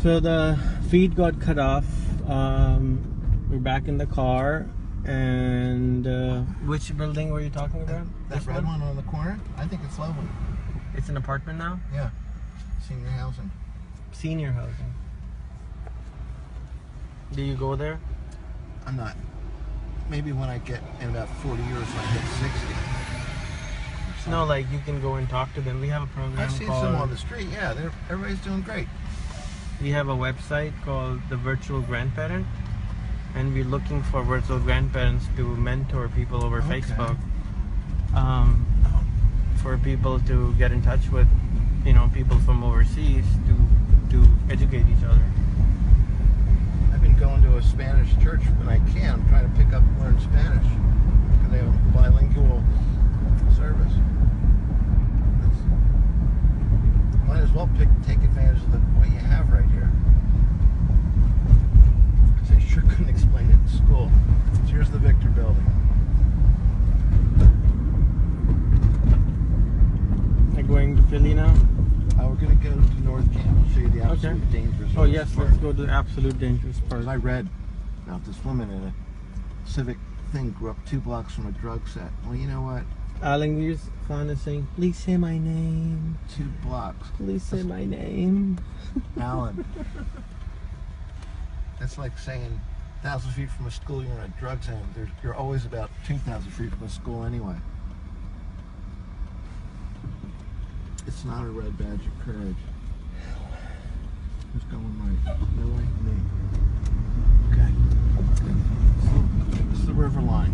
So the feed got cut off. We're back in the car. And which building were you talking about? That red one on the corner? I think it's lovely. It's an apartment now? Yeah. Senior housing. Senior housing. Do you go there? I'm not. Maybe when I get in about 40 years when I hit 60. No, like you can go and talk to them. We have a program I've seen called... some on the street. Yeah, everybody's doing great. We have a website called The Virtual Grandparent. And we're looking for virtual grandparents to mentor people over Facebook. For people to get in touch with, people from overseas to educate each other. I've been going to a Spanish church when I can. I'm trying to pick up and learn Spanish because they have a bilingual service. Might as well take advantage of what you have right here. Because they sure couldn't explain it in school. So here's the Victor building. Like going to Philly now? We're going to go to North Camden. I'll show you the absolute dangerous Oh yes, part. let's go to the absolute dangerous part. I read about this woman in a civic thing grew up 2 blocks from a drug set. Well, you know what? Alanvir's fan is saying, please say my name. 2 blocks. Please say my name. Alan. That's like saying 1,000 feet from a school you're in a drug zone. You're always about 2,000 feet from a school anyway. It's not a red badge of courage. Who's going right? No way? Me. Okay. This is the river line.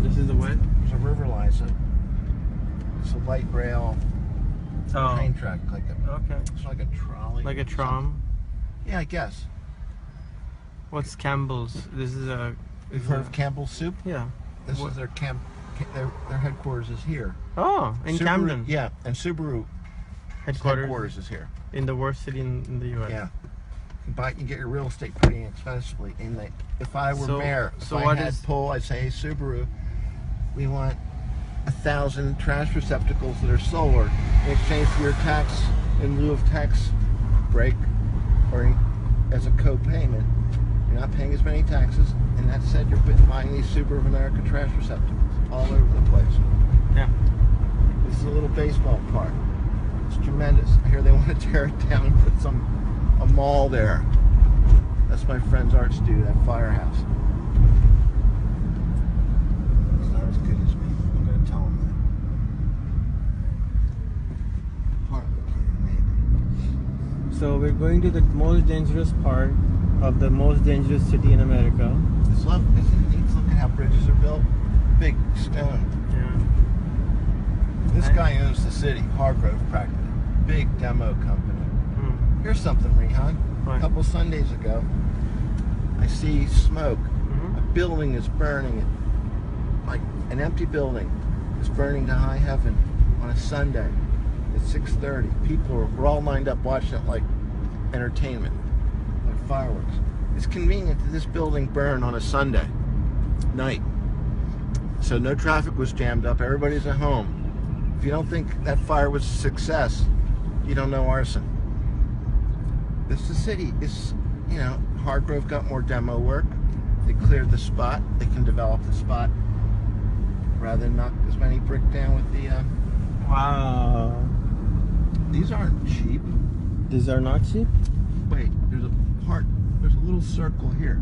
This is the what? There's a river line, so it's a light rail train track, it's like a trolley. Like a tram? Yeah, I guess. What's Campbell's? This is a... You've heard of Campbell's Soup? Yeah. This is their their headquarters is here. Oh, in Subaru, Camden. Yeah, and Subaru headquarters is here. In the worst city in the U.S. Yeah. You can get your real estate pretty inexpensively. If I were mayor, if I had pull, I'd say, hey, Subaru, we want 1,000 trash receptacles that are solar in exchange for your tax in lieu of tax break or as a co-payment. You're not paying as many taxes, and that said, you're buying these Subaru of America trash receptacles all over the place. Yeah. This is a little baseball park. It's tremendous. I hear they want to tear it down and put a mall there. That's my friend's art studio, that firehouse. It's not as good as me. I'm going to tell him that. Partly, maybe. So we're going to the most dangerous part of the most dangerous city in America. It's lovely. Isn't it neat? Look at how bridges are built. Big stone. Yeah. This guy owns the city, Hargrove practically. Big demo company. Here's something, Rehan. A couple Sundays ago, I see smoke. A building is burning. Like an empty building is burning to high heaven on a Sunday at 6:30. People were all lined up watching it like entertainment, like fireworks. It's convenient that this building burned on a Sunday night. So no traffic was jammed up. Everybody's at home. If you don't think that fire was a success, you don't know arson. This is the city. It's, Hargrove got more demo work. They cleared the spot. They can develop the spot rather than knock as many brick down with the... Wow. These aren't cheap. These are not cheap? Wait, there's a little circle here.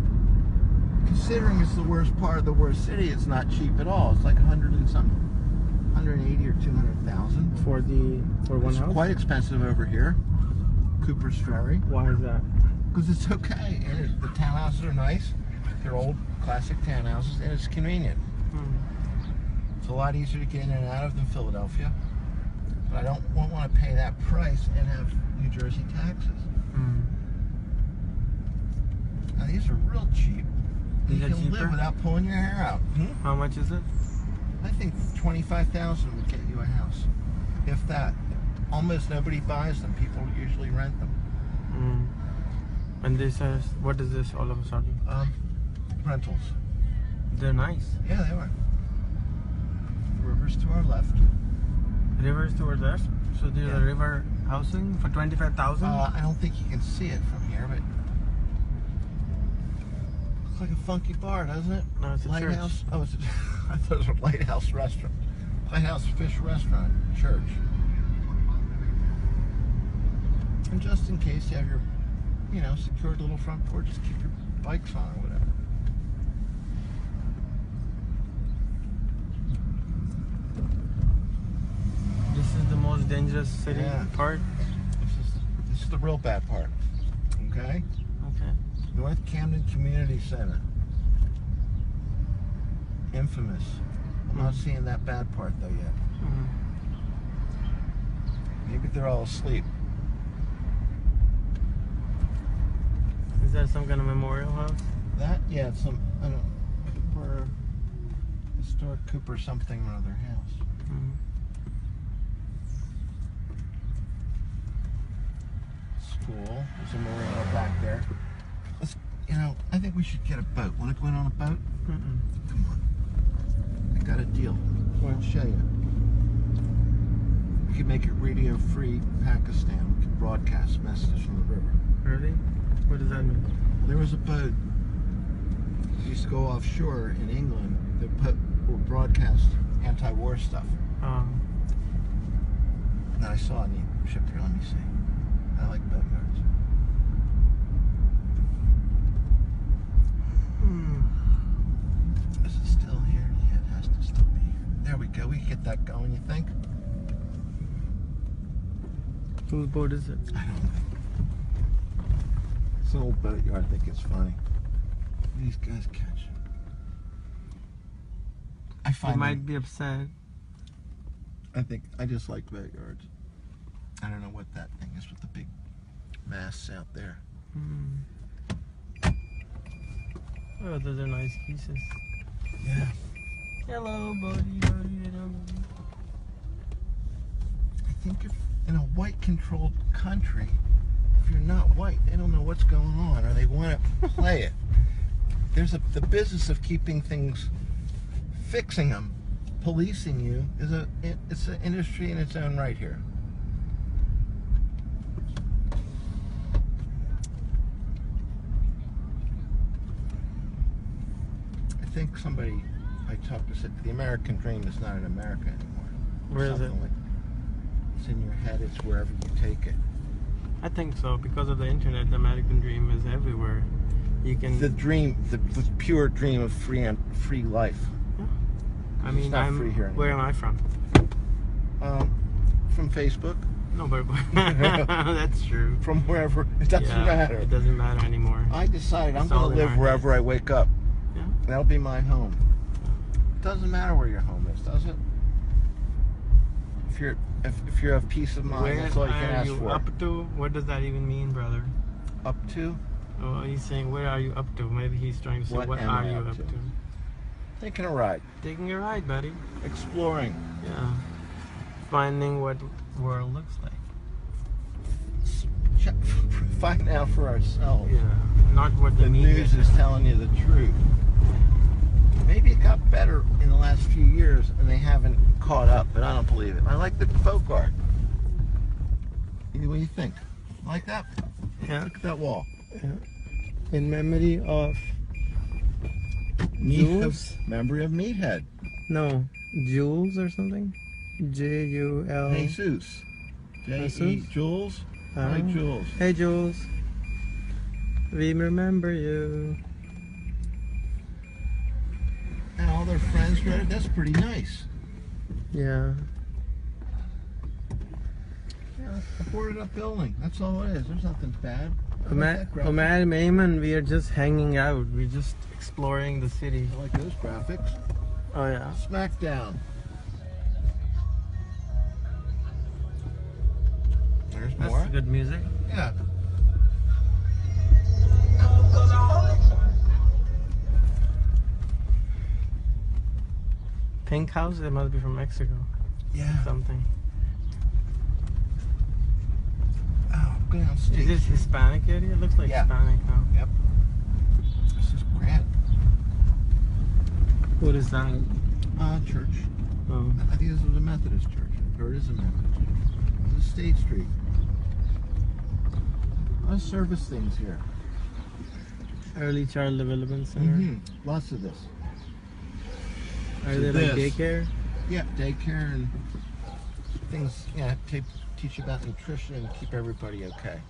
Considering it's the worst part of the worst city, it's not cheap at all. It's like 100 and something. 180 or 200,000 for one house. It's quite expensive over here. Cooper's Ferry. Why is that? Because it's okay, and the townhouses are nice. They're old, classic townhouses, and it's convenient. It's a lot easier to get in and out of than Philadelphia. But I don't want to pay that price and have New Jersey taxes. Now these are real cheap. You can live without pulling your hair out. How much is it? I think $25,000 would get you a house, if that. Almost nobody buys them. People usually rent them. And this has, what is this all of a sudden? Rentals. They're nice. Yeah, they are. Rivers to our left. Rivers to our left? So there's a river housing for 25,000? I don't think you can see it from here, but looks like a funky bar, doesn't it? No, it's a Lighthouse. church. Oh, it's I thought it was a lighthouse restaurant. Lighthouse Fish Restaurant, church. And just in case you have your, secured little front porch, just keep your bikes on or whatever. This is the most dangerous city part? This is the real bad part. Okay? Okay. North Camden Community Center. Infamous. I'm not seeing that bad part though yet. Maybe they're all asleep. Is that some kind of memorial house? That, yeah, it's some, I don't know, Cooper, historic Cooper something or other house. School. There's a marina back there. Let's, I think we should get a boat. Want to go in on a boat? Come on. I got a deal. I'll show you. We could make it radio-free Pakistan. We could broadcast messages from the river. Really? What does that mean? There was a boat that used to go offshore in England that would broadcast anti-war stuff. And I saw a neat ship here. Let me see. I like boat yards. Is it still here? Yeah, it has to still be here. There we go. We can get that going, you think? Whose boat is it? I don't know. It's an old boat yard. I think it's funny. These guys catch. I find You might be upset. I just like boat yards. I don't know what that thing is with the big masts out there. Oh, those are nice pieces. Yeah. Hello, buddy. I think if in a white-controlled country, if you're not white, they don't know what's going on, or they want to play it. There's the business of keeping things, fixing them, policing you it's an industry in its own right here. I think I talked to said the American dream is not in America anymore. Where is it? It's in your head. It's wherever you take it. I think so. Because of the internet, the American dream is everywhere. You can. The dream, the pure dream of free life. Yeah. I mean, free here where am I from? From Facebook. No, but that's true. From wherever. It doesn't matter. It doesn't matter anymore. I decided I'm going to live wherever I wake up. Yeah. That'll be my home. It doesn't matter where your home is, does it? If you're of peace of mind, that's all you can ask for. Where are you up to? What does that even mean, brother? Up to? Oh, he's saying, where are you up to? Maybe he's trying to say, what are you up to? Taking a ride. Taking a ride, buddy. Exploring. Yeah. Finding what the world looks like. Find out for ourselves. Yeah. Not what the news is telling you the truth. Maybe it got better in the last few years and they haven't caught up, but I don't believe it. I like the folk art. What do you think? Like that? Yeah. Look at that wall. Yeah. In memory of Jules? Memory of Meathead. No, Jules or something? J-U-L. Jesus. J-E. Jules? Hi, Jules. Hey, Jules. We remember you. And all their friends read it. That's pretty nice. Yeah. Yeah, a boarded up building. That's all it is. There's nothing bad. Omar Mayman, we are just hanging out. We're just exploring the city. I like those graphics. Oh, yeah. Smackdown. There's more. That's good music. Yeah. Pink House? It must be from Mexico. Yeah. Something. Oh, go downstairs. Is this Hispanic area? It looks like Hispanic now. Yep. This is grand. What is that? Church. Oh. I think this was a Methodist church. Or it is a Methodist church. This is State Street. A lot of service things here. Early Child Development Center. Lots of this. Are they like daycare? Yeah, daycare and things. Yeah, teach about nutrition and keep everybody okay.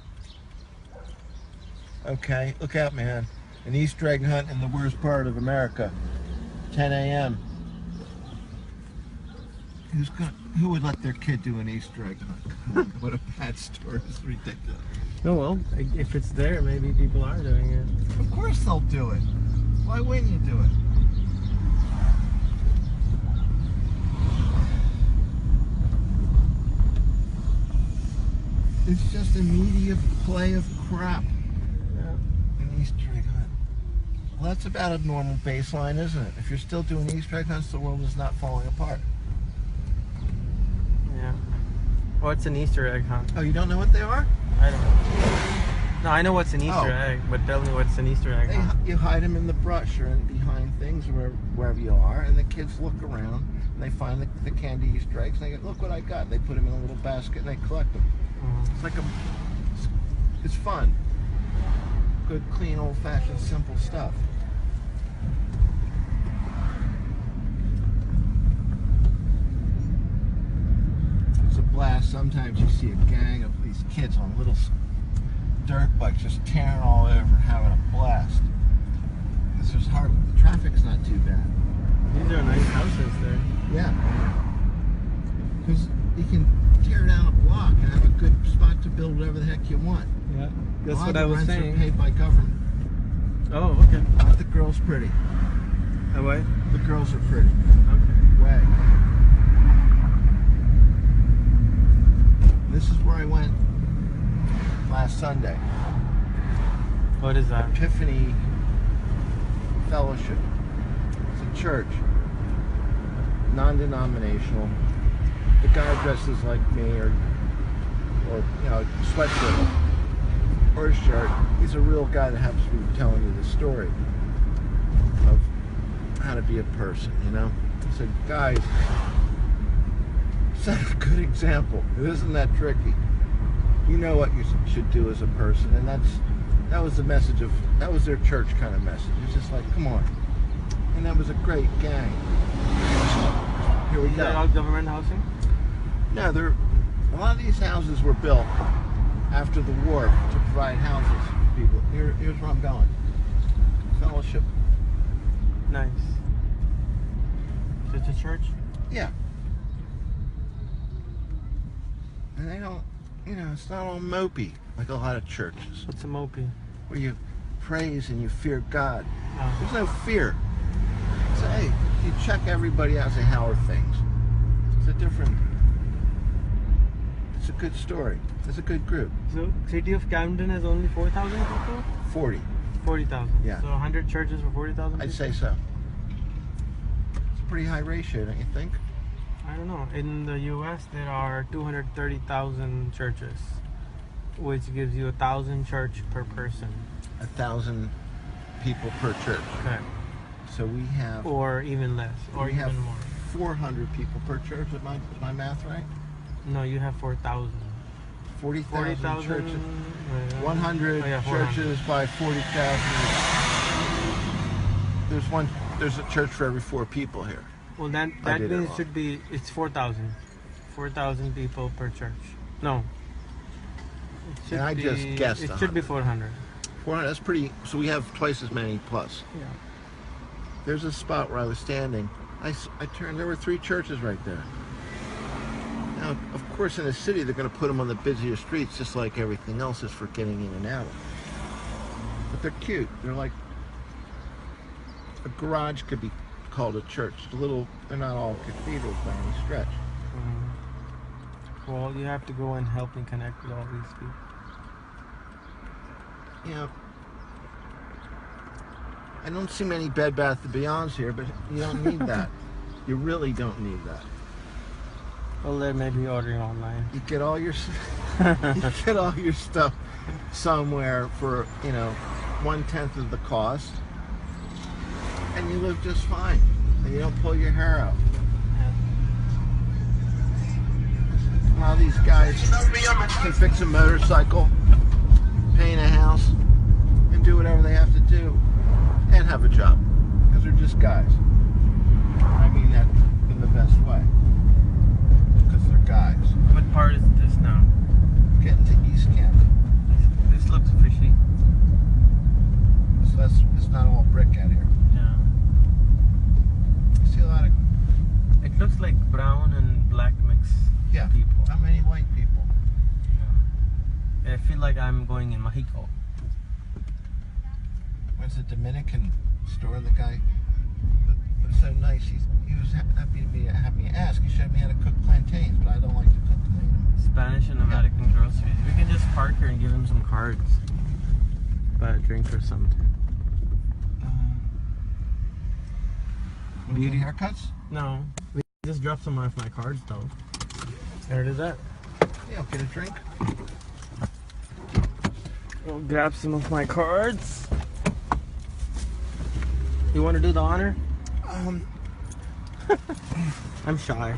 Okay, look out, man. An Easter egg hunt in the worst part of America. 10 a.m. Who would let their kid do an Easter egg hunt? What a bad story. It's ridiculous. Oh well, if it's there, maybe people are doing it. Of course they'll do it. Why wouldn't you do it? It's just a media play of crap. Yeah. An Easter egg hunt. Well, that's about a normal baseline, isn't it? If you're still doing Easter egg hunts, the world is not falling apart. Yeah. What's an Easter egg hunt? Oh, you don't know what they are? I don't know. No, I know what's an Easter egg, but tell me what's an Easter egg hunt. You hide them in the brush or behind things or wherever you are, and the kids look around and they find the candy Easter eggs and they go, look what I got. And they put them in a little basket and they collect them. It's like it's fun. Good, clean, old-fashioned, simple stuff. It's a blast. Sometimes you see a gang of these kids on little dirt bikes just tearing all over, having a blast. The traffic's not too bad. These are nice houses there. Yeah. Because you can tear down a block and have a good spot to build whatever the heck you want. Yeah, that's what I was saying. Rents are paid by government. Oh, okay. Not the girls pretty. Oh, what? The girls are pretty. Okay. Way. This is where I went last Sunday. What is that? Epiphany Fellowship. It's a church. Non-denominational. The guy dresses like me, or sweatshirt or a shirt. He's a real guy that happens to be telling you the story of how to be a person, you know? He said, guys, set a good example. It isn't that tricky. You know what you should do as a person, and that was the message that was their church kind of message. It's just like, come on. And that was a great gang. Here we go. Is that all government housing? No, a lot of these houses were built after the war to provide houses for people. Here's where I'm going. Fellowship. Nice. Is it a church? Yeah. And they don't, it's not all mopey like a lot of churches. What's a mopey? Where you praise and you fear God. Oh. There's no fear. So, hey, you check everybody out and say, how are things? It's a good story. It's a good group. So, city of Camden has only 4,000 people? 40. 40,000. Yeah. So 100 churches for 40,000 people? I'd say so. It's a pretty high ratio, don't you think? I don't know. In the U.S., there are 230,000 churches, which gives you 1,000 church per person. 1,000 people per church. Okay. So we have... Or even less, or even more. 400 people per church, is my math right? No, you have 4,000. 40,000 churches. 100 400. churches by 40,000. There's a church for every 4 people here. Well, that means it's 4,000. 4,000 people per church. No. And I just guessed. It should be 400. 400, that's pretty, so we have twice as many plus. Yeah. There's a spot where I was standing. I turned, there were 3 churches right there. Now, of course, in a city, they're going to put them on the busier streets, just like everything else is for getting in and out. But they're cute. They're like, a garage could be called a church. They're not all cathedrals by any stretch. Well, you have to go and help me connect with all these people. I don't see many Bed Bath & Beyonds here, but you don't need that. You really don't need that. Well, they may be ordering online. You get all your stuff somewhere for 1/10 of the cost, and you live just fine, and you don't pull your hair out. How these guys can fix a motorcycle, paint do whatever they have to do and have a job. Because they're just guys. I mean that in the best way. Because they're guys. What part is this now? Getting to East Camden. This looks fishy. So it's not all brick out here. Yeah. I see a lot of... It looks like brown and black mix people. Not many white people. Yeah. I feel like I'm going in Mexico. Where's the Dominican store? The guy was so nice. He was happy to have me ask. He showed me how to cook plantains, but I don't like to cook them. Spanish and American groceries. We can just park here and give him some cards. Buy a drink or something. Beauty haircuts? No. We just dropped some off my cards though. There it is at. Yeah, I'll get a drink. We'll grab some of my cards. You want to do the honor? I'm shy.